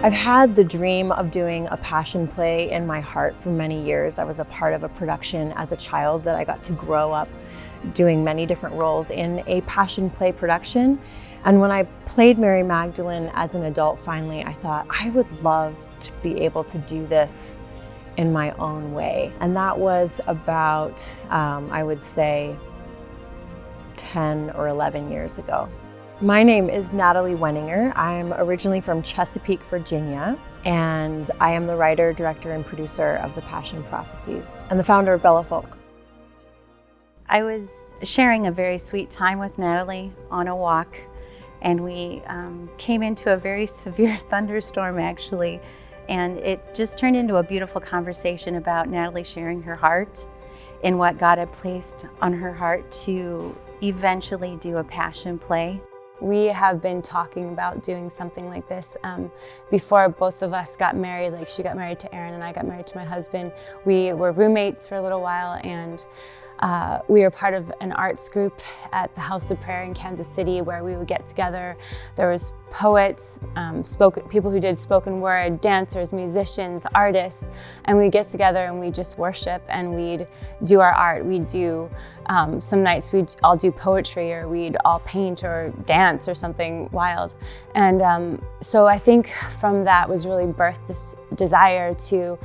I've had the dream of doing a passion play in my heart for many years. I was a part of a production as a child that I got to grow up doing many different roles in a passion play production. And when I played Mary Magdalene as an adult, finally, I thought I would love to be able to do this in my own way. And that was about, I would say, 10 or 11 years ago. My name is Natalie Wenninger. I'm originally from Chesapeake, Virginia, and I am the writer, director, and producer of the Passion Prophecies and the founder of Bella Folk. I was sharing a very sweet time with Natalie on a walk, and we came into a very severe thunderstorm, actually, and it just turned into a beautiful conversation about Natalie sharing her heart and what God had placed on her heart to eventually do a passion play. We have been talking about doing something like this before both of us got married. Like, she got married to Aaron and I got married to my husband. We were roommates for a little while, and we were part of an arts group at the House of Prayer in Kansas City where we would get together. There was poets, people who did spoken word, dancers, musicians, artists, and we'd get together and we'd just worship and we'd do our art. We'd do, some nights we'd all do poetry, or we'd all paint or dance or something wild. And so I think from that was really birthed this desire to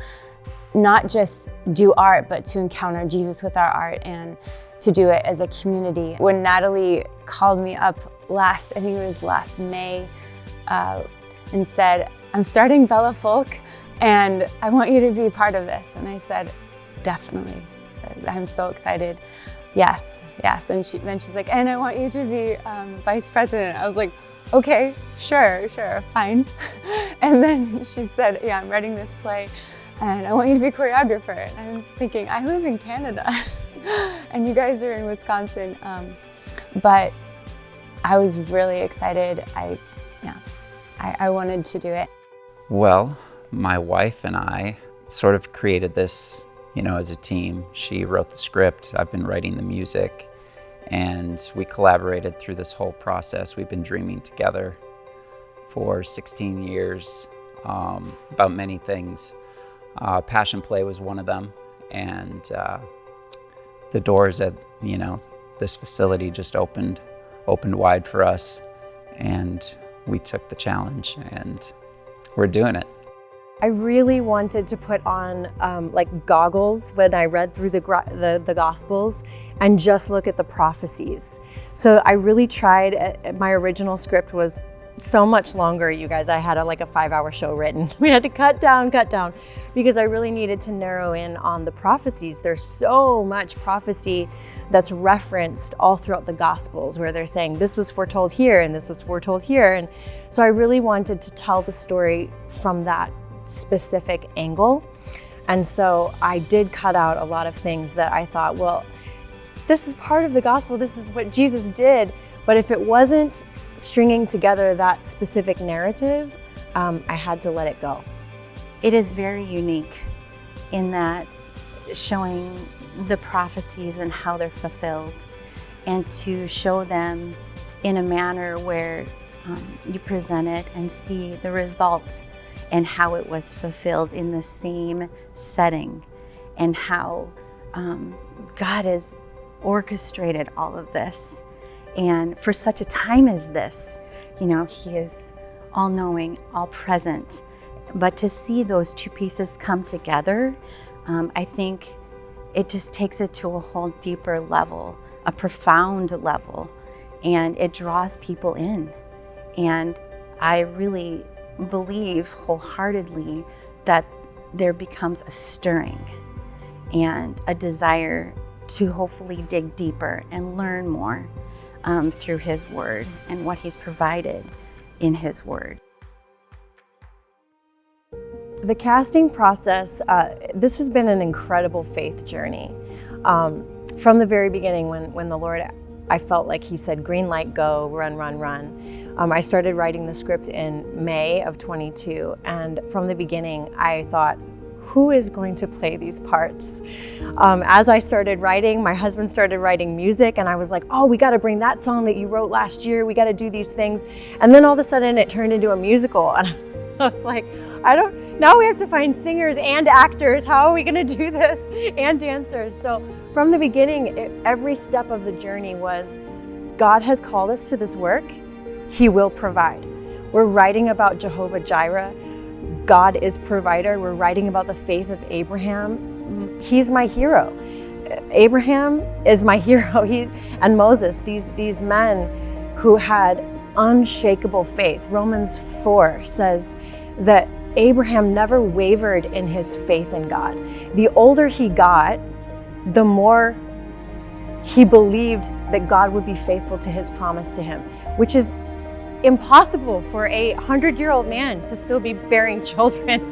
not just do art, but to encounter Jesus with our art and to do it as a community. When Natalie called me up I think it was last May, and said, "I'm starting Bella Folk and I want you to be part of this." And I said, "Definitely, I'm so excited. Yes." And then she's like, "And I want you to be vice president." I was like, "Okay, sure, fine." And then she said, "Yeah, I'm writing this play and I want you to be choreographer." And I'm thinking, I live in Canada and you guys are in Wisconsin. But I was really excited. I wanted to do it. Well, my wife and I sort of created this, as a team. She wrote the script, I've been writing the music, and we collaborated through this whole process. We've been dreaming together for 16 years about many things. Passion Play was one of them, and the doors at this facility just opened wide for us, and we took the challenge and we're doing it. I really wanted to put on like goggles when I read through the Gospels and just look at the prophecies. So I really tried. My original script was so much longer, you guys. I had a 5-hour show written. We had to cut down because I really needed to narrow in on the prophecies. There's so much prophecy that's referenced all throughout the Gospels where they're saying this was foretold here and this was foretold here. And so I really wanted to tell the story from that specific angle. And so I did cut out a lot of things that I thought, well, this is part of the gospel. This is what Jesus did. But if it wasn't stringing together that specific narrative, I had to let it go. It is very unique in that showing the prophecies and how they're fulfilled, and to show them in a manner where you present it and see the result and how it was fulfilled in the same setting, and how God has orchestrated all of this. And for such a time as this, He is all-knowing, all-present. But to see those two pieces come together, I think it just takes it to a whole deeper level, a profound level, and it draws people in. And I really believe wholeheartedly that there becomes a stirring and a desire to hopefully dig deeper and learn more through His Word and what He's provided in His Word. The casting process, this has been an incredible faith journey. From the very beginning, when the Lord, I felt like He said, green light, go, run. I started writing the script in May of 22, and from the beginning, I thought, who is going to play these parts? As I started writing, my husband started writing music, and I was like, oh, we got to bring that song that you wrote last year. We got to do these things. And then all of a sudden, it turned into a musical. And I was like, now we have to find singers and actors. How are we gonna do this? And dancers. So from the beginning, every step of the journey was, God has called us to this work. He will provide. We're writing about Jehovah Jireh. God is provider. We're writing about the faith of Abraham. He's my hero. Abraham is my hero. And Moses, these men who had unshakable faith. Romans 4 says that Abraham never wavered in his faith in God. The older he got, the more he believed that God would be faithful to his promise to him, which is impossible for a 100-year-old man to still be bearing children.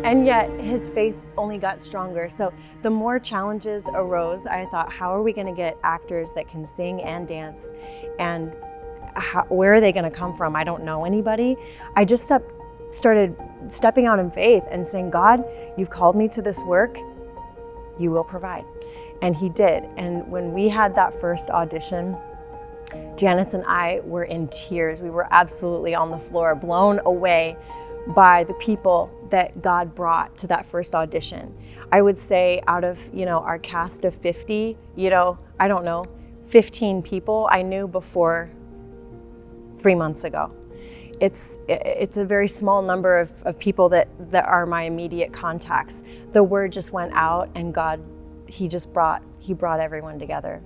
And yet his faith only got stronger. So the more challenges arose, I thought, how are we going to get actors that can sing and dance? And where are they going to come from? I don't know anybody. I just started stepping out in faith and saying, God, you've called me to this work. You will provide. And he did. And when we had that first audition, Janis and I were in tears. We were absolutely on the floor, blown away by the people that God brought to that first audition. I would say out of, our cast of 50, 15 people I knew before 3 months ago. It's a very small number of people that are my immediate contacts. The word just went out, and God, he brought everyone together.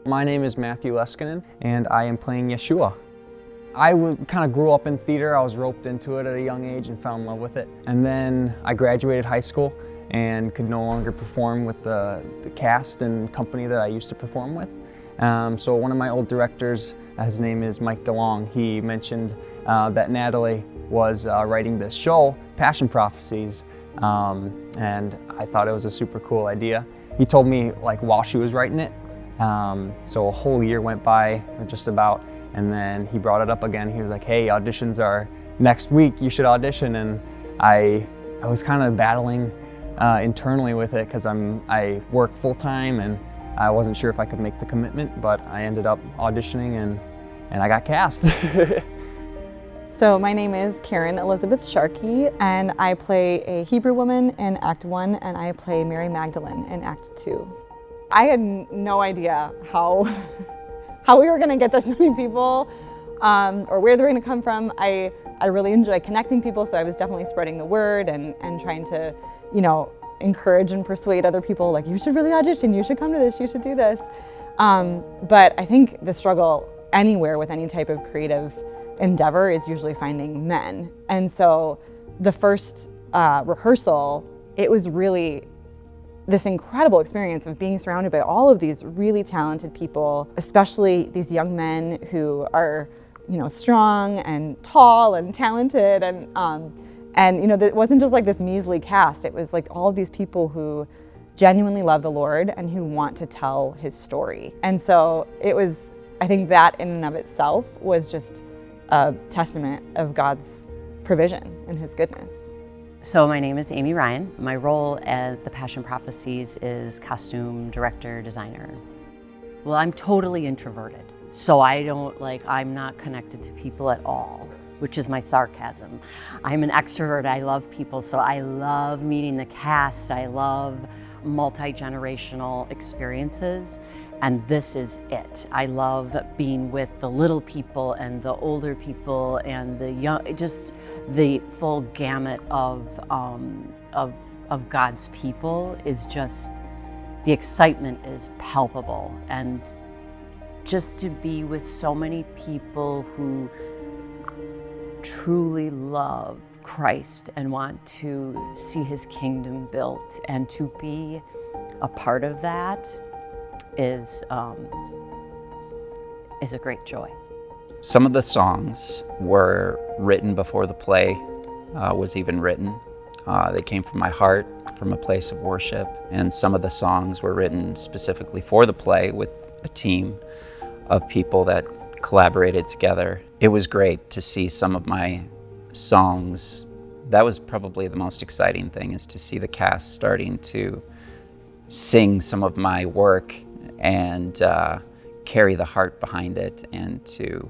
My name is Matthew Leskinen, and I am playing Yeshua. I kind of grew up in theater. I was roped into it at a young age and fell in love with it. And then I graduated high school and could no longer perform with the cast and company that I used to perform with. So one of my old directors, his name is Mike DeLong, he mentioned that Natalie was writing this show, Passion Prophecies, and I thought it was a super cool idea. He told me while she was writing it, so a whole year went by, or just about, and then he brought it up again. He was like, hey, auditions are next week, you should audition. And I was kind of battling internally with it because I work full-time and I wasn't sure if I could make the commitment, but I ended up auditioning and I got cast. So my name is Karen Elizabeth Sharkey, and I play a Hebrew woman in Act 1, and I play Mary Magdalene in Act 2. I had no idea how we were gonna get this many people or where they're gonna come from. I really enjoy connecting people, so I was definitely spreading the word and trying to, encourage and persuade other people, you should really audition, you should come to this, you should do this. But I think the struggle anywhere with any type of creative endeavor is usually finding men. And so the first rehearsal, it was really this incredible experience of being surrounded by all of these really talented people, especially these young men who are, strong and tall and talented, and it wasn't just this measly cast. It was all of these people who genuinely love the Lord and who want to tell his story. And so I think that in and of itself was just a testament of God's provision and his goodness. So my name is Amy Ryan. My role at the Passion Prophecies is costume director, designer. Well, I'm totally introverted. So I'm not connected to people at all, which is my sarcasm. I'm an extrovert, I love people, so I love meeting the cast. I love multi-generational experiences, and this is it. I love being with the little people and the older people and the young, just the full gamut of God's people is just, the excitement is palpable. And just to be with so many people who truly love Christ and want to see his kingdom built, and to be a part of that is a great joy. Some of the songs were written before the play was even written. They came from my heart, from a place of worship. And some of the songs were written specifically for the play with a team of people that collaborated together. It was great to see some of my songs. That was probably the most exciting thing, is to see the cast starting to sing some of my work and carry the heart behind it, and to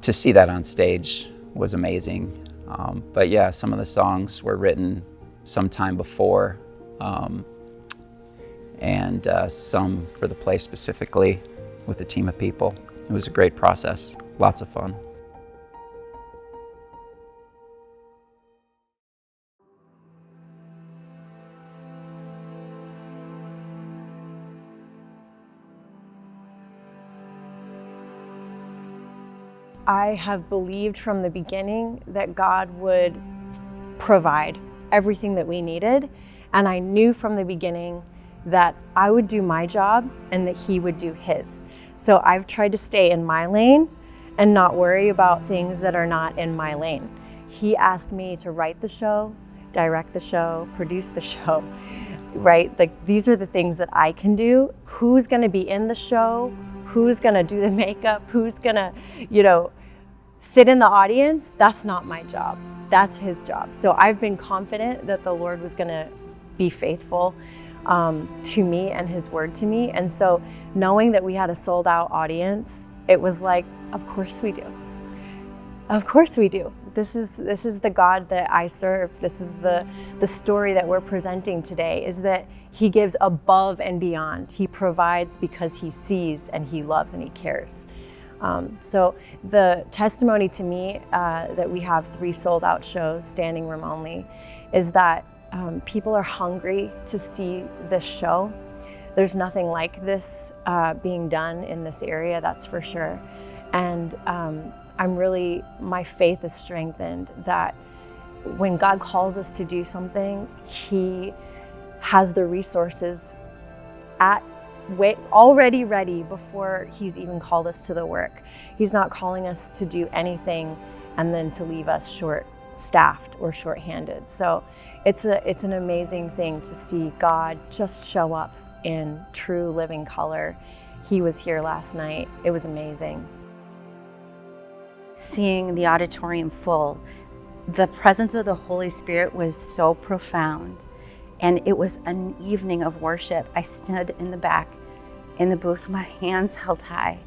see that on stage was amazing. But yeah, some of the songs were written sometime before, and some for the play specifically with a team of people. It was a great process, lots of fun. I have believed from the beginning that God would provide everything that we needed, and I knew from the beginning that I would do my job and that He would do His. So I've tried to stay in my lane and not worry about things that are not in my lane. He asked me to write the show, direct the show, produce the show, right? Like, these are the things that I can do. Who's gonna be in the show? Who's gonna do the makeup? Who's gonna, sit in the audience? That's not my job. That's His job. So I've been confident that the Lord was gonna be faithful to me and His word to me. And so knowing that we had a sold out audience, it was like, of course we do. Of course we do. This is the God that I serve. This is the story that we're presenting today, is that He gives above and beyond. He provides because He sees and He loves and He cares. So the testimony to me that we have 3 sold out shows, standing room only, is that people are hungry to see this show. There's nothing like this being done in this area, that's for sure. And my faith is strengthened that when God calls us to do something, He has the resources already ready before He's even called us to the work. He's not calling us to do anything and then to leave us short-staffed or short-handed. So it's an amazing thing to see God just show up in true living color. He was here last night. It was amazing. Seeing the auditorium full, the presence of the Holy Spirit was so profound. And it was an evening of worship. I stood in the back in the booth, my hands held high.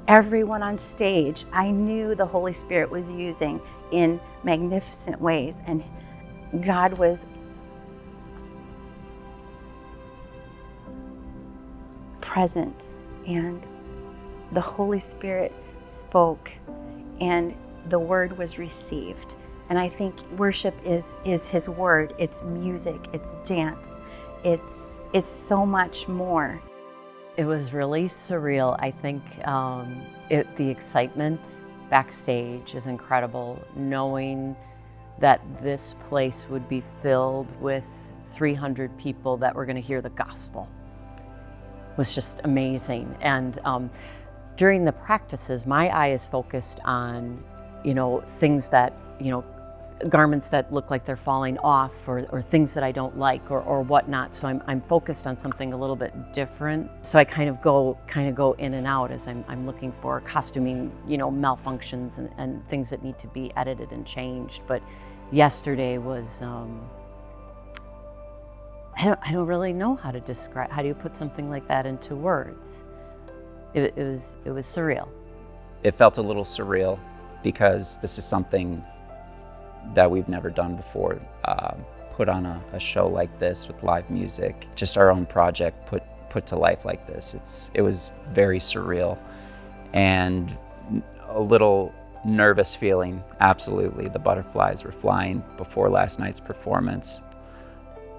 Everyone on stage, I knew the Holy Spirit was using in magnificent ways, and God was present, and the Holy Spirit spoke, and the word was received. And I think worship is His word. It's music, it's dance, it's so much more. It was really surreal. I think the excitement backstage is incredible. Knowing that this place would be filled with 300 people that were going to hear the gospel was just amazing. And during the practices, my eye is focused on, things that, garments that look like they're falling off, or things that I don't like, or whatnot. So I'm focused on something a little bit different. So I kind of go in and out as I'm looking for costuming, malfunctions and things that need to be edited and changed. But yesterday was, I don't really know how to describe. How do you put something like that into words? It was surreal. It felt a little surreal because this is something that we've never done before, put on a show like this with live music, just our own project put to life like this. It was very surreal and a little nervous feeling, absolutely. The butterflies were flying before last night's performance.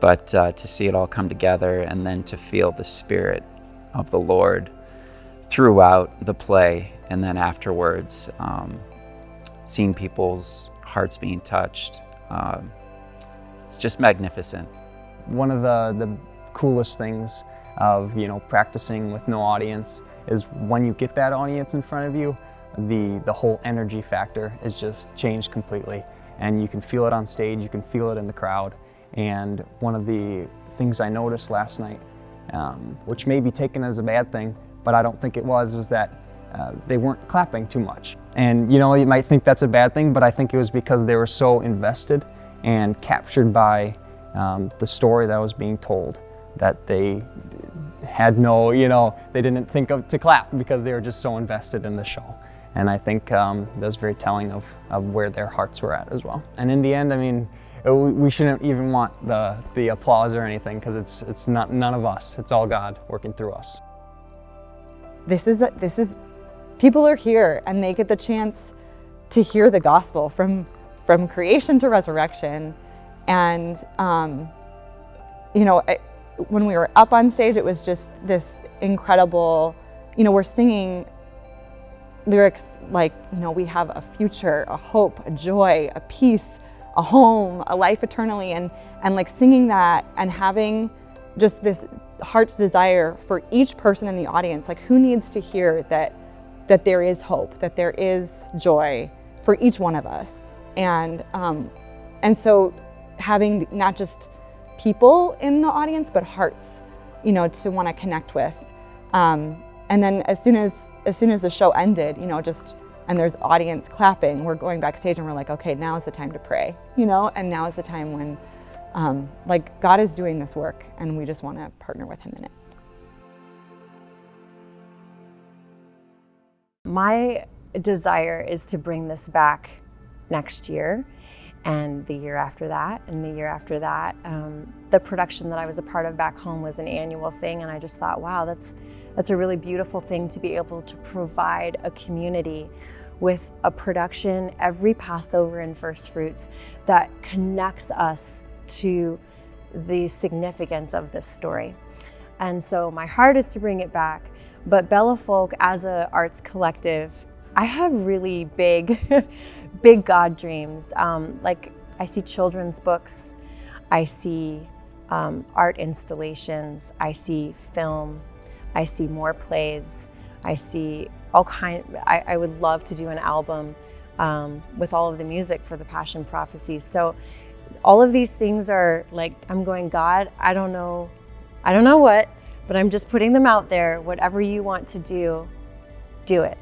But to see it all come together and then to feel the Spirit of the Lord throughout the play, and then afterwards, seeing people's hearts being touched. It's just magnificent. One of the coolest things of practicing with no audience is when you get that audience in front of you, the whole energy factor is just changed completely, and you can feel it on stage, you can feel it in the crowd. And one of the things I noticed last night, which may be taken as a bad thing, but I don't think it was that they weren't clapping too much. And you might think that's a bad thing, but I think it was because they were so invested and captured by the story that was being told that they had no, they didn't think to clap because they were just so invested in the show. And I think that's very telling of where their hearts were at as well. And in the end, I mean, we shouldn't even want the applause or anything, because it's not none of us. It's all God working through us. This is people are here and they get the chance to hear the gospel from creation to resurrection. And you know, when we were up on stage, it was just this incredible, you know, we're singing lyrics like, you know, we have a future, a hope, a joy, a peace, a home, a life eternally, and like singing that and having just this heart's desire for each person in the audience, like who needs to hear that there is hope, that there is joy for each one of us. And so having not just people in the audience, but hearts, you know, to want to connect with. And then as soon as the show ended, you know, and there's audience clapping, we're going backstage and we're like, okay, now is the time to pray, you know, and now is the time when like God is doing this work and we just want to partner with him in it. My desire is to bring this back next year and the year after that and the year after that. The production that I was a part of back home was an annual thing, and I just thought, wow, that's a really beautiful thing to be able to provide a community with a production every Passover and First Fruits that connects us to the significance of this story. And so my heart is to bring it back, but Bella Folk as an arts collective, I have really big, big God dreams. Like I see children's books, I see art installations, I see film, I see more plays, I see all kind. I would love to do an album with all of the music for the Passion Prophecies. So all of these things are like, I'm going, God, I don't know what, but I'm just putting them out there. Whatever you want to do, do it.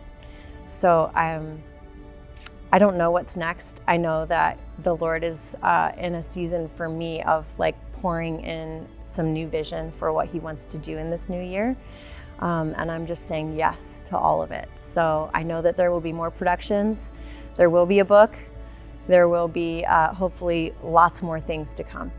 So I don't know what's next. I know that the Lord is in a season for me of like pouring in some new vision for what he wants to do in this new year. And I'm just saying yes to all of it. So I know that there will be more productions. There will be a book. There will be hopefully lots more things to come.